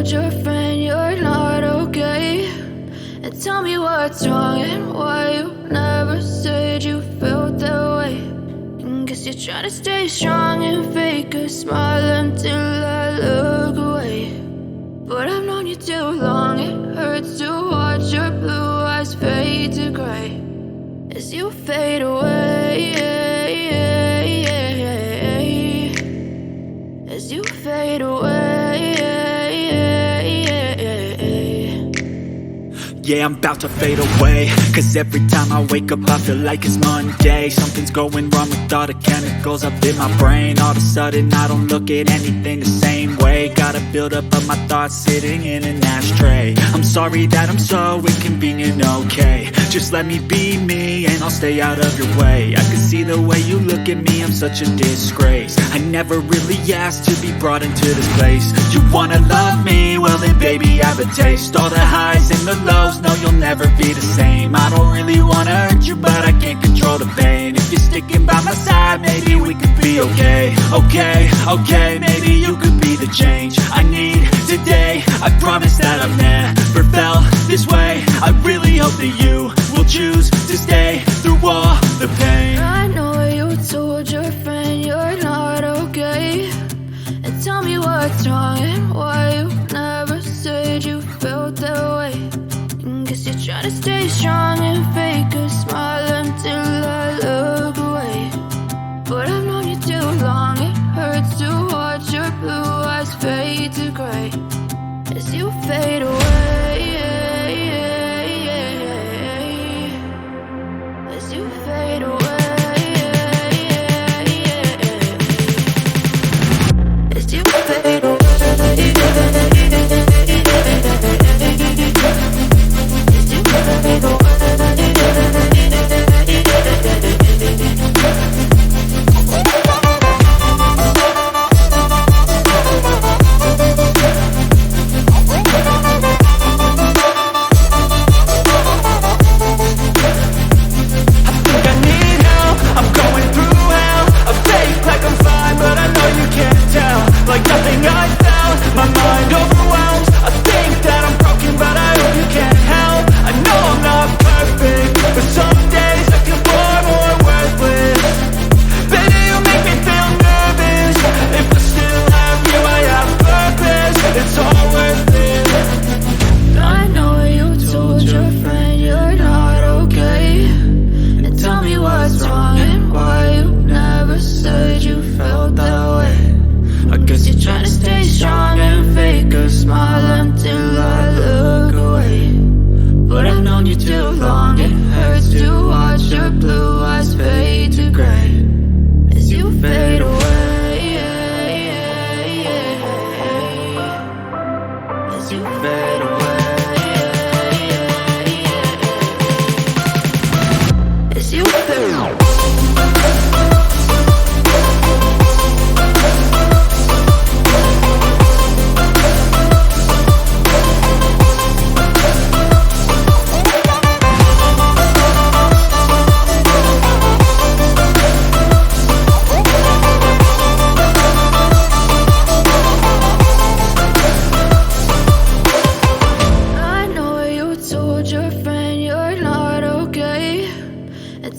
told your friend you're not okay? And tell me what's wrong and why you never said you felt that way. And guess you're trying to stay strong and fake a smile until I look away. But I've known you too long, it hurts to watch your blue eyes fade to gray as you fade away, as you fade away. Yeah, I'm about to fade away, cause every time I wake up I feel like it's Monday. Something's going wrong with all the chemicals up in my brain. All of a sudden I don't look at anything the same way. Got a buildup of my thoughts sitting in an ashtray. I'm sorry that I'm so inconvenient, okay? Just let me be me and I'll stay out of your way. I can see the way you look at me, I'm such a disgrace. I never really asked to be brought into this place. You wanna love me? Well then baby I have a taste. All the highs and the lows, no you'll never be the same. I don't really wanna hurt you but I can't control the pain. If you're sticking by my side maybe we could be okay. Okay, maybe you could be the change I need today. I promise that I've never felt this way. I really hope that you will choose to stay through all the pain. I know you told your friend you're not okay. And tell me what's wrong and why you never said you felt that way. And guess you're trying to stay strong and fake a smile until I look away. But I've known you too long, it hurts to watch your blue eyes fade to gray as you fade away, as you fade away, as you fade away, as you fade away. Like nothing I felt, my mind overwhelms. I think that I'm broken, but I hope you can't help. I know I'm not perfect, but some days I feel far more worthless. Baby, you make me feel nervous. If I still have you, I have purpose. It's all worth it. I know you told your friend you're not okay. And tell me what's wrong and why you never said you felt that way. I guess you're trying to stay strong and fake a smile until I look away. But I've known you too long, it hurts to watch your blue eyes fade to gray as you fade away, as you fade away, as you fade away.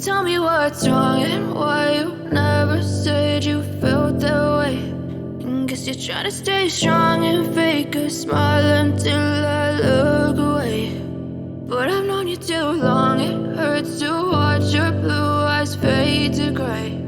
Tell me what's wrong and why you never said you felt that way. And guess you're trying to stay strong and fake a smile until I look away. But I've known you too long, it hurts to watch your blue eyes fade to gray